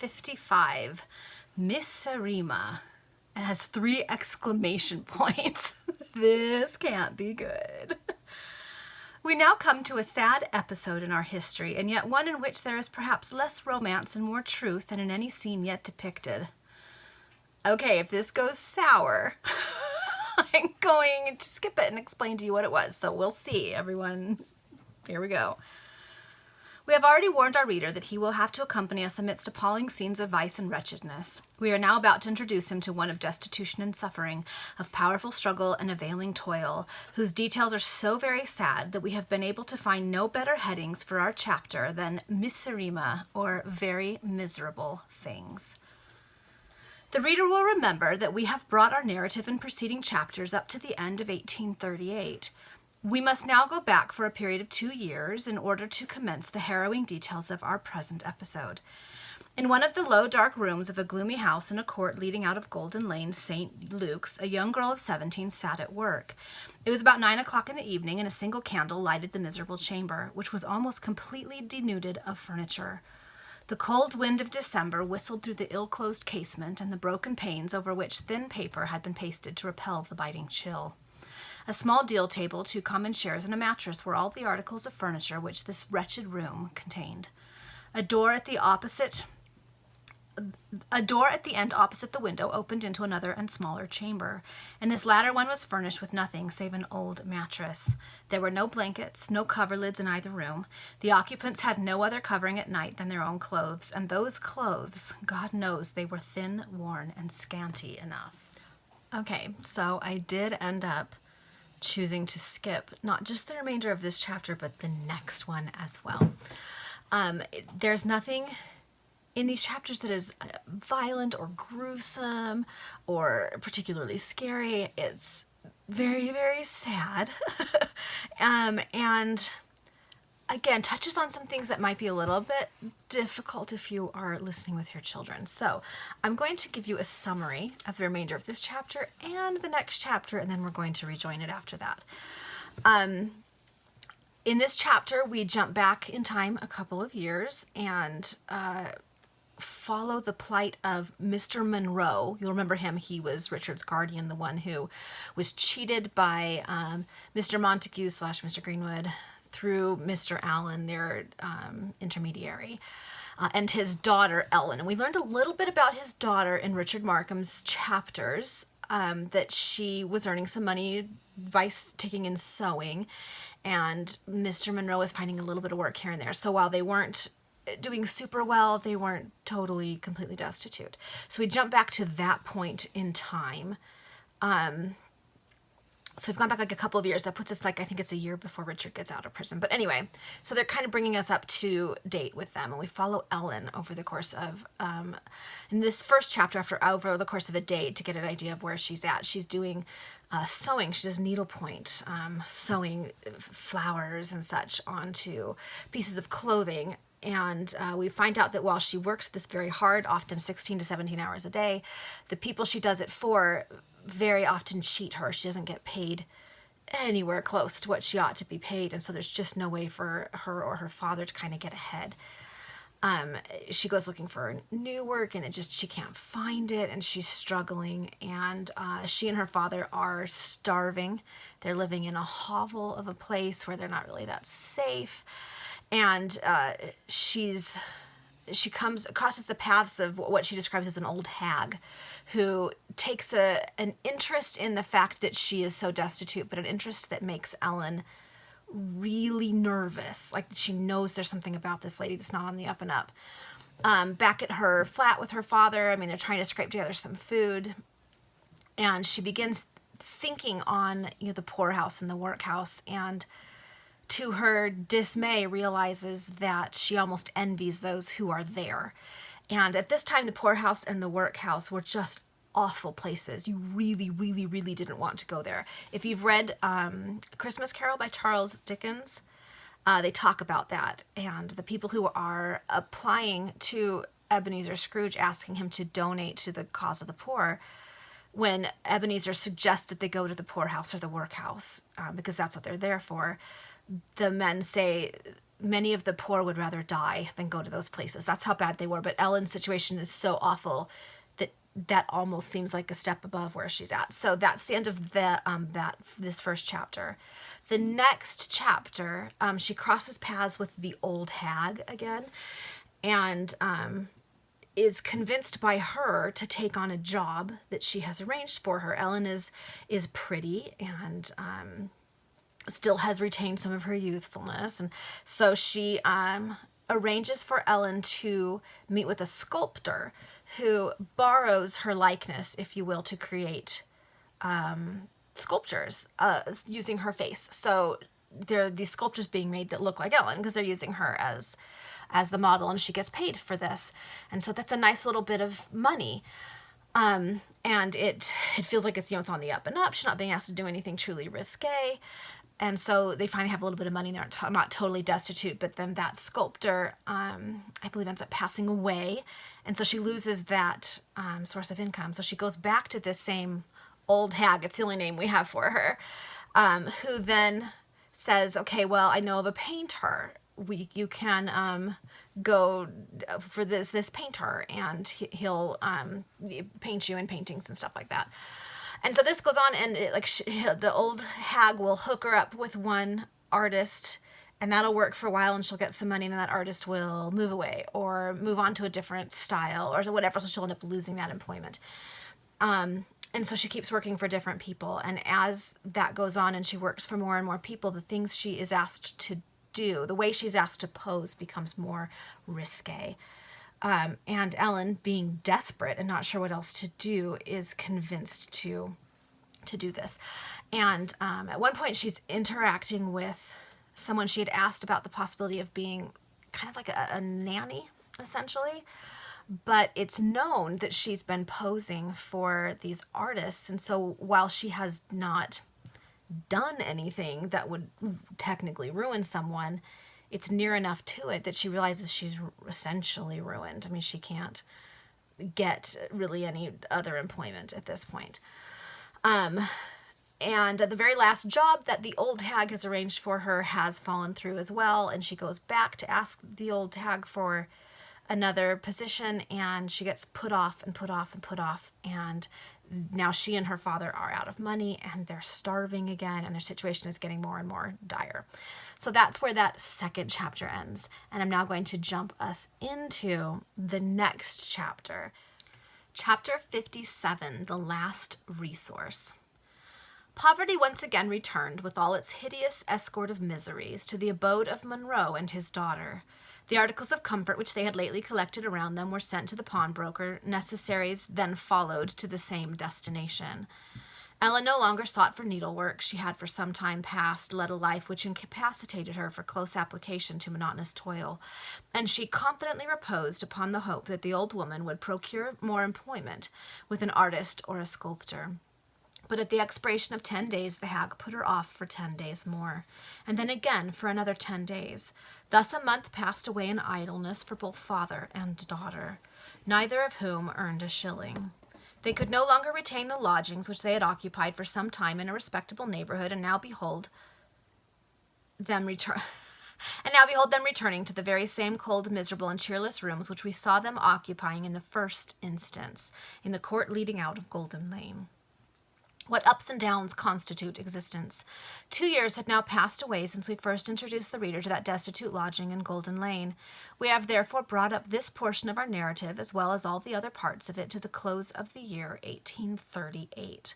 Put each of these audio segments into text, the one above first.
55, Miserima. It has 3 exclamation points. This can't be good. We now come to a sad episode in our history, and yet one in which there is perhaps less romance and more truth than in any scene yet depicted. Okay, if this goes sour, I'm going to skip it and explain to you what it was. So we'll see, everyone. Here we go. We have already warned our reader that he will have to accompany us amidst appalling scenes of vice and wretchedness. We are now about to introduce him to one of destitution and suffering, of powerful struggle and availing toil, whose details are so very sad that we have been able to find no better headings for our chapter than Miserima, or Very Miserable Things. The reader will remember that we have brought our narrative in preceding chapters up to the end of 1838. We must now go back for a period of 2 years in order to commence the harrowing details of our present episode. In one of the low, dark rooms of a gloomy house in a court leading out of Golden Lane, St. Luke's, a young girl of 17 sat at work. It was about 9 o'clock in the evening, and a single candle lighted the miserable chamber, which was almost completely denuded of furniture. The cold wind of December whistled through the ill-closed casement and the broken panes over which thin paper had been pasted to repel the biting chill. A small deal table, 2 common chairs, and a mattress were all the articles of furniture which this wretched room contained. A door at the end opposite the window opened into another and smaller chamber, and this latter one was furnished with nothing save an old mattress. There were no blankets, no coverlids in either room. The occupants had no other covering at night than their own clothes, and those clothes, God knows, they were thin, worn, and scanty enough. Okay, so I did end up choosing to skip not just the remainder of this chapter, but the next one as well. There's nothing in these chapters that is violent or gruesome or particularly scary. It's very, very sad. And again, touches on some things that might be a little bit difficult if you are listening with your children. So I'm going to give you a summary of the remainder of this chapter and the next chapter, and then we're going to rejoin it after that. In this chapter, we jump back in time a couple of years and follow the plight of Mr. Monroe. You'll remember him. He was Richard's guardian, the one who was cheated by Mr. Montague / Mr. Greenwood through Mr. Allen, their intermediary, and his daughter, Ellen. And we learned a little bit about his daughter in Richard Markham's chapters, that she was earning some money by taking in sewing, and Mr. Monroe was finding a little bit of work here and there. So while they weren't doing super well, they weren't completely destitute. So we jump back to that point in time. So we've gone back like a couple of years. That puts us I think it's a year before Richard gets out of prison. But anyway, so they're kind of bringing us up to date with them. And we follow Ellen over the course of, in this first chapter, over the course of a day to get an idea of where she's at. She's doing sewing. She does needlepoint, sewing flowers and such onto pieces of clothing. And we find out that while she works this very hard, often 16 to 17 hours a day, the people she does it for very often cheat her. She doesn't get paid anywhere close to what she ought to be paid, and so there's just no way for her or her father to kind of get ahead. She goes looking for new work, and she can't find it, and she's struggling, and she and her father are starving. They're living in a hovel of a place where they're not really that safe, and she crosses the paths of what she describes as an old hag who takes an interest in the fact that she is so destitute, but an interest that makes Ellen really nervous. Like, she knows there's something about this lady that's not on the up and up. Back at her flat with her father, they're trying to scrape together some food, and she begins thinking on the poorhouse and the workhouse, and to her dismay realizes that she almost envies those who are there. And at this time, the poorhouse and the workhouse were just awful places. You really, really, really didn't want to go there. If you've read Christmas Carol by Charles Dickens, they talk about that. And the people who are applying to Ebenezer Scrooge, asking him to donate to the cause of the poor, when Ebenezer suggests that they go to the poorhouse or the workhouse, because that's what they're there for, the men say many of the poor would rather die than go to those places. That's how bad they were. But Ellen's situation is so awful that almost seems like a step above where she's at. So that's the end of this first chapter. The next chapter, she crosses paths with the old hag again, and is convinced by her to take on a job that she has arranged for her. Ellen is pretty and still has retained some of her youthfulness, and so she arranges for Ellen to meet with a sculptor who borrows her likeness, if you will, to create sculptures using her face. So there are these sculptures being made that look like Ellen because they're using her as the model, and she gets paid for this. And so that's a nice little bit of money. And it feels like it's on the up and up. She's not being asked to do anything truly risque. And so they finally have a little bit of money. They're not totally destitute, but then that sculptor, I believe, ends up passing away. And so she loses that source of income. So she goes back to this same old hag, it's the only name we have for her, who then says, okay, well, I know of a painter. You can go for this painter, and he'll paint you in paintings and stuff like that. And so this goes on, and the old hag will hook her up with one artist, and that'll work for a while, and she'll get some money, and then that artist will move away or move on to a different style or whatever, so she'll end up losing that employment. And so she keeps working for different people, and as that goes on and she works for more and more people, the things she is asked to do, the way she's asked to pose, becomes more risque. And Ellen, being desperate and not sure what else to do, is convinced to do this. And at one point she's interacting with someone she had asked about the possibility of being kind of like a nanny, essentially. But it's known that she's been posing for these artists. And so while she has not done anything that would technically ruin someone, it's near enough to it that she realizes she's essentially ruined. I mean, she can't get really any other employment at this point. And the very last job that the old hag has arranged for her has fallen through as well, and she goes back to ask the old hag for another position, and she gets put off and put off and put off, and now she and her father are out of money, and they're starving again, and their situation is getting more and more dire. So that's where that second chapter ends, and I'm now going to jump us into the next chapter. Chapter 57, The Last Resource. Poverty once again returned with all its hideous escort of miseries to the abode of Monroe and his daughter. The articles of comfort which they had lately collected around them were sent to the pawnbroker. Necessaries then followed to the same destination. Ellen no longer sought for needlework. She had for some time past led a life which incapacitated her for close application to monotonous toil, and she confidently reposed upon the hope that the old woman would procure more employment with an artist or a sculptor. But at the expiration of 10 days, the hag put her off for 10 days more, and then again for another 10 days. Thus a month passed away in idleness for both father and daughter, neither of whom earned a shilling. They could no longer retain the lodgings which they had occupied for some time in a respectable neighborhood, and now behold them returning to the very same cold, miserable, and cheerless rooms which we saw them occupying in the first instance, in the court leading out of Golden Lane. What ups and downs constitute existence. 2 years had now passed away since we first introduced the reader to that destitute lodging in Golden Lane. We have therefore brought up this portion of our narrative, as well as all the other parts of it, to the close of the year 1838.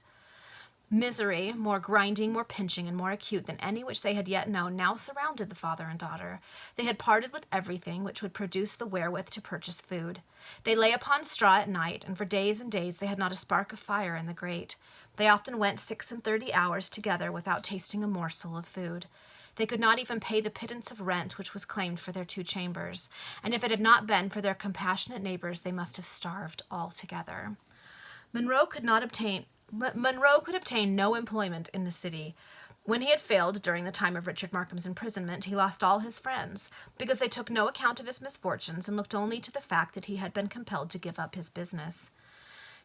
Misery, more grinding, more pinching, and more acute than any which they had yet known, now surrounded the father and daughter. They had parted with everything which would produce the wherewith to purchase food. They lay upon straw at night, and for days and days they had not a spark of fire in the grate. They often went 36 hours together without tasting a morsel of food. They could not even pay the pittance of rent which was claimed for their 2 chambers, and if it had not been for their compassionate neighbors, they must have starved altogether. Monroe could obtain no employment in the city. When he had failed during the time of Richard Markham's imprisonment, he lost all his friends, because they took no account of his misfortunes and looked only to the fact that he had been compelled to give up his business.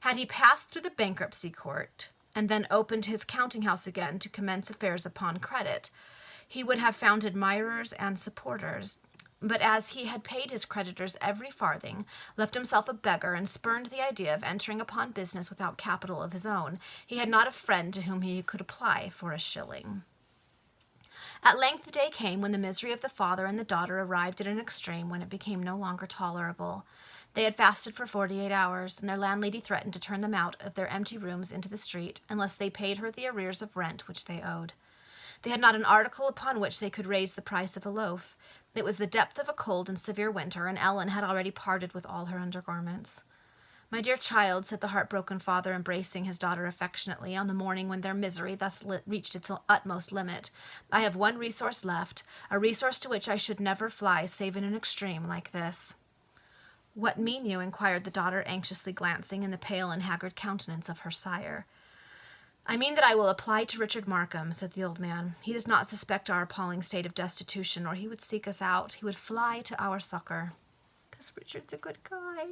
Had he passed through the bankruptcy court, and then opened his counting house again to commence affairs upon credit, he would have found admirers and supporters. But as he had paid his creditors every farthing, left himself a beggar, and spurned the idea of entering upon business without capital of his own, he had not a friend to whom he could apply for a shilling. At length the day came when the misery of the father and the daughter arrived at an extreme when it became no longer tolerable. They had fasted for 48 hours, and their landlady threatened to turn them out of their empty rooms into the street unless they paid her the arrears of rent which they owed. They had not an article upon which they could raise the price of a loaf. It was the depth of a cold and severe winter, and Ellen had already parted with all her undergarments. "My dear child," said the heartbroken father, embracing his daughter affectionately, on the morning when their misery thus reached its utmost limit, "I have one resource left, a resource to which I should never fly save in an extreme like this." "What mean you?" inquired the daughter, anxiously glancing in the pale and haggard countenance of her sire. "I mean that I will apply to Richard Markham," said the old man. "He does not suspect our appalling state of destitution, or he would seek us out. He would fly to our succor. 'Cause Richard's a good guy."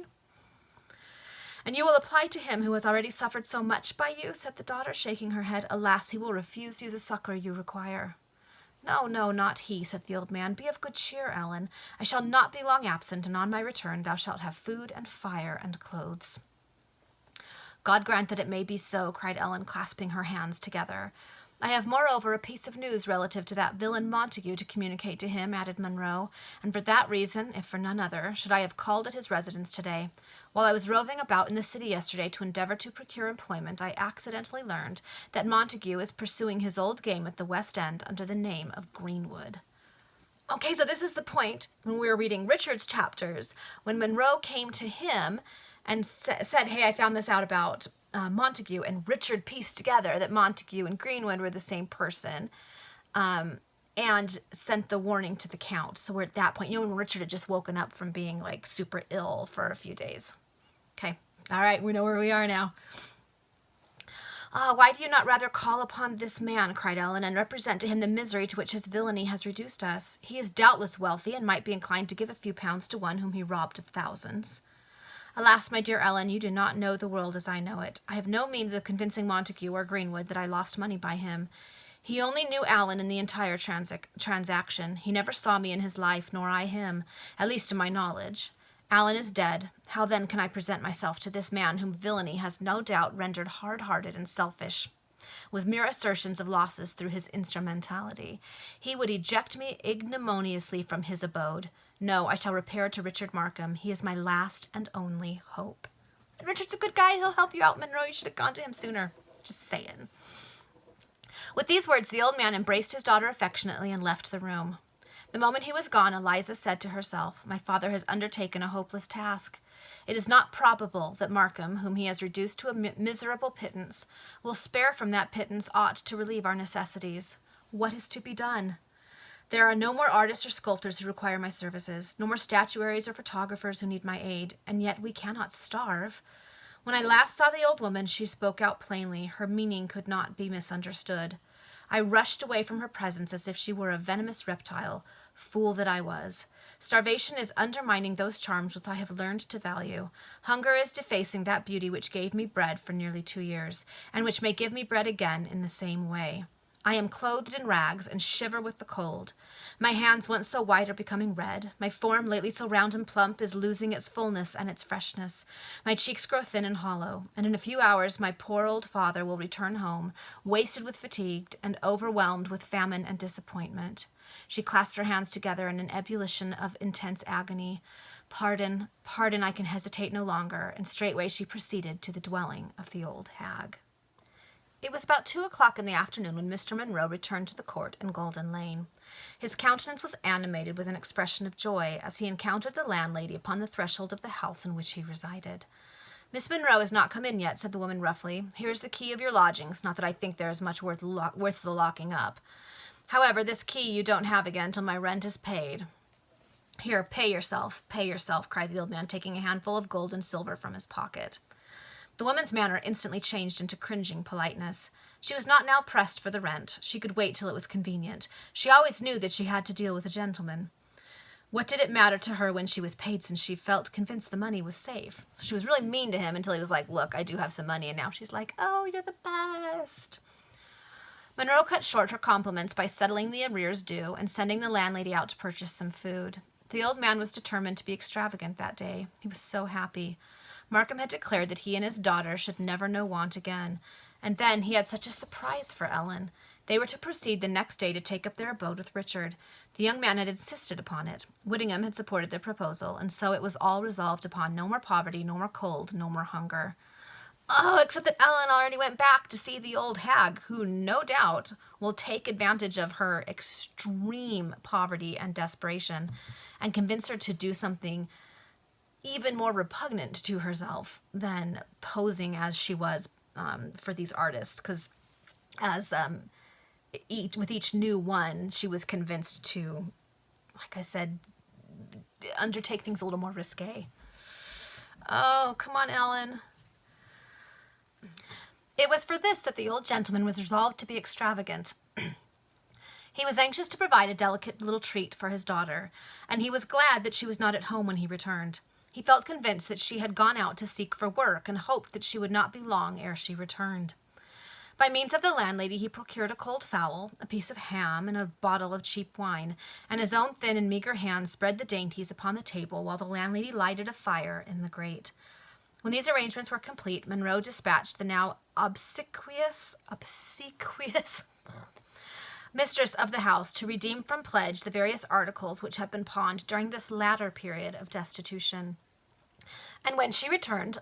"And you will apply to him who has already suffered so much by you?" said the daughter, shaking her head. "Alas, he will refuse you the succor you require." "No, no, not he," said the old man. "Be of good cheer, Ellen. I shall not be long absent, and on my return thou shalt have food and fire and clothes." "God grant that it may be so," cried Ellen, clasping her hands together. "I have moreover a piece of news relative to that villain Montague to communicate to him," added Munro, "and for that reason, if for none other, should I have called at his residence today. While I was roving about in the city yesterday to endeavor to procure employment, I accidentally learned that Montague is pursuing his old game at the West End under the name of Greenwood." Okay, so this is the point when we were reading Richard's chapters, when Munro came to him and said, "Hey, I found this out about Montague," and Richard pieced together that Montague and Greenwood were the same person, and sent the warning to the Count. So we're at that point, when Richard had just woken up from being like super ill for a few days. Okay, all right, we know where we are now. "Why do you not rather call upon this man," cried Ellen, "and represent to him the misery to which his villainy has reduced us? He is doubtless wealthy, and might be inclined to give a few pounds to one whom he robbed of thousands." "Alas, my dear Ellen, you do not know the world as I know it. I have no means of convincing Montague or Greenwood that I lost money by him. He only knew Alan in the entire transaction. He never saw me in his life, nor I him, at least to my knowledge. Alan is dead. How then can I present myself to this man whom villainy has no doubt rendered hard-hearted and selfish, with mere assertions of losses through his instrumentality? He would eject me ignominiously from his abode. No, I shall repair to Richard Markham. He is my last and only hope." And Richard's a good guy. He'll help you out, Munro. You should have gone to him sooner. Just saying. With these words, the old man embraced his daughter affectionately and left the room. The moment he was gone, Eliza said to herself, "My father has undertaken a hopeless task. It is not probable that Markham, whom he has reduced to a miserable pittance, will spare from that pittance aught to relieve our necessities. What is to be done? There are no more artists or sculptors who require my services, no more statuaries or photographers who need my aid, and yet we cannot starve. When I last saw the old woman, she spoke out plainly. Her meaning could not be misunderstood. I rushed away from her presence as if she were a venomous reptile. Fool that I was. Starvation is undermining those charms which I have learned to value. Hunger is defacing that beauty which gave me bread for nearly 2 years, and which may give me bread again in the same way. I am clothed in rags and shiver with the cold. My hands, once so white, are becoming red. My form, lately so round and plump, is losing its fullness and its freshness. My cheeks grow thin and hollow, and in a few hours my poor old father will return home, wasted with fatigue and overwhelmed with famine and disappointment." She clasped her hands together in an ebullition of intense agony. "Pardon, pardon, I can hesitate no longer," and straightway she proceeded to the dwelling of the old hag. It was about 2:00 in the afternoon when Mr. Munro returned to the court in Golden Lane. His countenance was animated with an expression of joy as he encountered the landlady upon the threshold of the house in which he resided. "Miss Munro has not come in yet," said the woman roughly. "Here is the key of your lodgings, not that I think there is much worth the locking up. However, this key you don't have again till my rent is paid." "Here, pay yourself, cried the old man, taking a handful of gold and silver from his pocket. The woman's manner instantly changed into cringing politeness. She was not now pressed for the rent. She could wait till it was convenient. She always knew that she had to deal with a gentleman. What did it matter to her when she was paid, since she felt convinced the money was safe? So she was really mean to him until he was like, "Look, I do have some money," and now she's like, "Oh, you're the best." Monroe cut short her compliments by settling the arrears due and sending the landlady out to purchase some food. The old man was determined to be extravagant that day. He was so happy. Markham had declared that he and his daughter should never know want again. And then he had such a surprise for Ellen. They were to proceed the next day to take up their abode with Richard. The young man had insisted upon it. Whittingham had supported the proposal, and so it was all resolved upon. No more poverty, no more cold, no more hunger. Oh, except that Ellen already went back to see the old hag, who no doubt will take advantage of her extreme poverty and desperation and convince her to do something even more repugnant to herself than posing as she was for these artists. Because with each new one, she was convinced to, like I said, undertake things a little more risque. Oh, come on, Ellen. It was for this that the old gentleman was resolved to be extravagant. He was anxious to provide a delicate little treat for his daughter, and he was glad that she was not at home when he returned. He felt convinced that she had gone out to seek for work, and hoped that she would not be long ere she returned. By means of the landlady, he procured a cold fowl, a piece of ham, and a bottle of cheap wine, and his own thin and meagre hands spread the dainties upon the table while the landlady lighted a fire in the grate. When these arrangements were complete, Monroe dispatched the now obsequious mistress of the house to redeem from pledge the various articles which had been pawned during this latter period of destitution. And when she returned,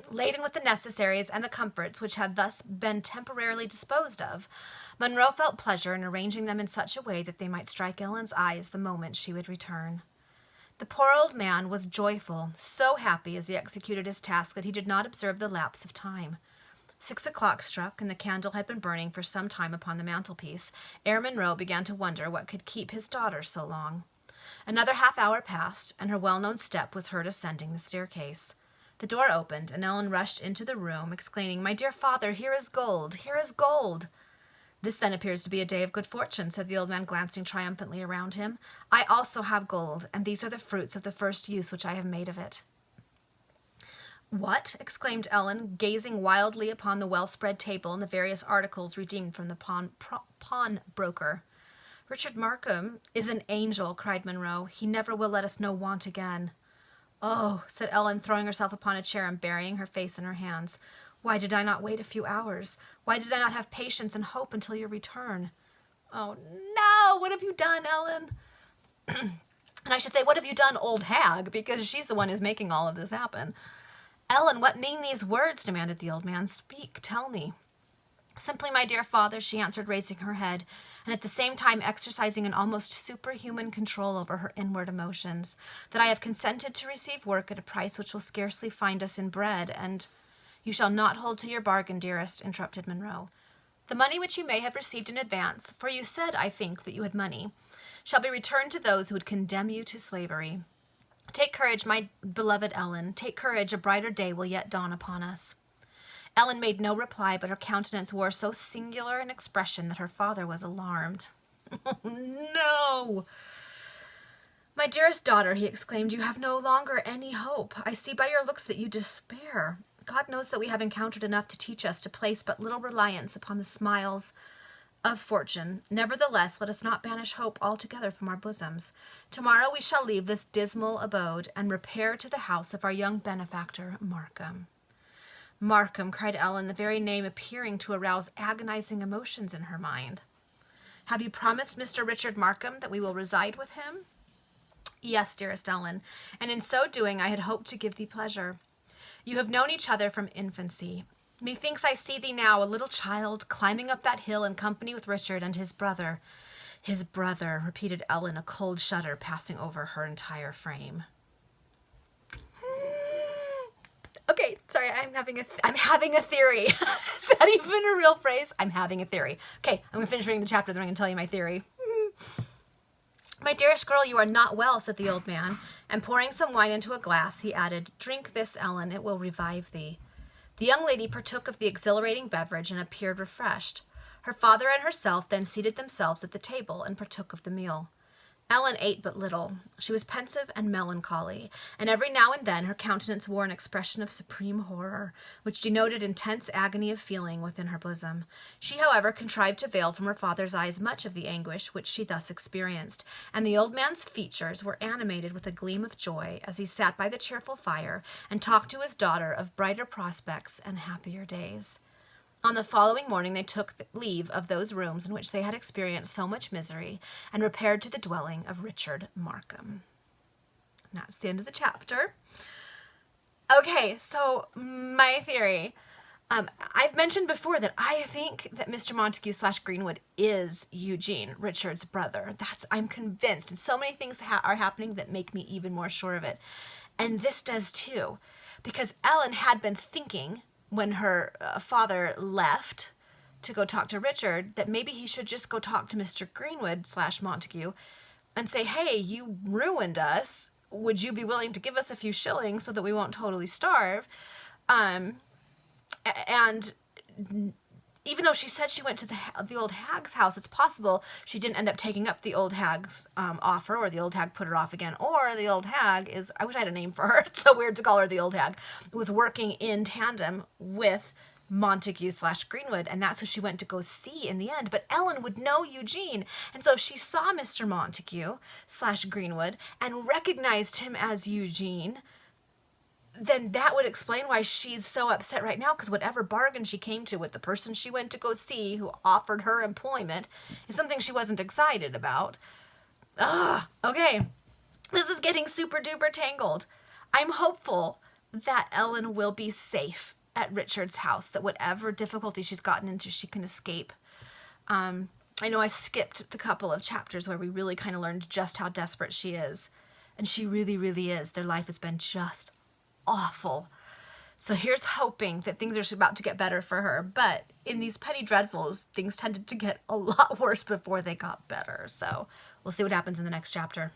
laden with the necessaries and the comforts which had thus been temporarily disposed of, Monroe felt pleasure in arranging them in such a way that they might strike Ellen's eyes the moment she would return. The poor old man was joyful, so happy as he executed his task that he did not observe the lapse of time. 6 o'clock struck, and the candle had been burning for some time upon the mantelpiece, ere Monroe began to wonder what could keep his daughter so long. Another half-hour passed, and her well-known step was heard ascending the staircase. The door opened, and Ellen rushed into the room, exclaiming, "My dear father, here is gold! Here is gold!" "This then appears to be a day of good fortune," said the old man, glancing triumphantly around him. "I also have gold, and these are the fruits of the first use which I have made of it." "What?" exclaimed Ellen, gazing wildly upon the well-spread table and the various articles redeemed from the pawnbroker. "Richard Markham is an angel," cried Monroe. "He never will let us know want again." "Oh," said Ellen, throwing herself upon a chair and burying her face in her hands. "Why did I not wait a few hours? Why did I not have patience and hope until your return?" "Oh, no! What have you done, Ellen?" And I should say, what have you done, old hag? Because she's the one who's making all of this happen. "Ellen, what mean these words?" demanded the old man. "Speak, tell me." "Simply, my dear father," she answered, raising her head, and at the same time exercising an almost superhuman control over her inward emotions, "that I have consented to receive work at a price which will scarcely find us in bread, and—" "You shall not hold to your bargain, dearest," interrupted Monroe. "The money which you may have received in advance, for you said, I think, that you had money, shall be returned to those who would condemn you to slavery. Take courage, my beloved Ellen, take courage, a brighter day will yet dawn upon us." Ellen made no reply, but her countenance wore so singular an expression that her father was alarmed. "Oh, no!" "My dearest daughter," he exclaimed, "you have no longer any hope. I see by your looks that you despair. God knows that we have encountered enough to teach us to place but little reliance upon the smiles of fortune. Nevertheless, let us not banish hope altogether from our bosoms. Tomorrow we shall leave this dismal abode and repair to the house of our young benefactor, Markham." "Markham," cried Ellen, the very name appearing to arouse agonizing emotions in her mind. "Have you promised Mr. Richard Markham that we will reside with him?" "Yes, dearest Ellen, and in so doing I had hoped to give thee pleasure. You have known each other from infancy. Methinks I see thee now, a little child, climbing up that hill in company with Richard and his brother." "His brother," repeated Ellen, a cold shudder passing over her entire frame. Okay, sorry, I'm having a theory. Is that even a real phrase? I'm having a theory. Okay, I'm going to finish reading the chapter, then I'm going to tell you my theory. "My dearest girl, you are not well," said the old man, and pouring some wine into a glass, he added, "Drink this, Ellen, it will revive thee." The young lady partook of the exhilarating beverage and appeared refreshed. Her father and herself then seated themselves at the table and partook of the meal. Ellen ate but little. She was pensive and melancholy, and every now and then her countenance wore an expression of supreme horror, which denoted intense agony of feeling within her bosom. She, however, contrived to veil from her father's eyes much of the anguish which she thus experienced, and the old man's features were animated with a gleam of joy as he sat by the cheerful fire and talked to his daughter of brighter prospects and happier days. On the following morning they took leave of those rooms in which they had experienced so much misery and repaired to the dwelling of Richard Markham. And that's the end of the chapter. Okay, so my theory. I've mentioned before that I think that Mr. Montague / Greenwood is Eugene, Richard's brother. I'm convinced, and so many things are happening that make me even more sure of it. And this does too, because Ellen had been thinking when her father left to go talk to Richard that maybe he should just go talk to Mr. Greenwood / Montague and say, hey, you ruined us. Would you be willing to give us a few shillings so that we won't totally starve? And even though she said she went to the old hag's house, it's possible she didn't end up taking up the old hag's offer, or the old hag put her off again, or the old hag is, I wish I had a name for her, it's so weird to call her the old hag, was working in tandem with Montague / Greenwood, and that's who she went to go see in the end. But Ellen would know Eugene, and so if she saw Mr. Montague / Greenwood and recognized him as Eugene, then that would explain why she's so upset right now, because whatever bargain she came to with the person she went to go see who offered her employment is something she wasn't excited about. Okay. This is getting super duper tangled. I'm hopeful that Ellen will be safe at Richard's house, that whatever difficulty she's gotten into, she can escape. I know I skipped the couple of chapters where we really kind of learned just how desperate she is. And she really, really is. Their life has been just awful. So here's hoping that things are about to get better for her. But in these Penny Dreadfuls, things tended to get a lot worse before they got better. So we'll see what happens in the next chapter.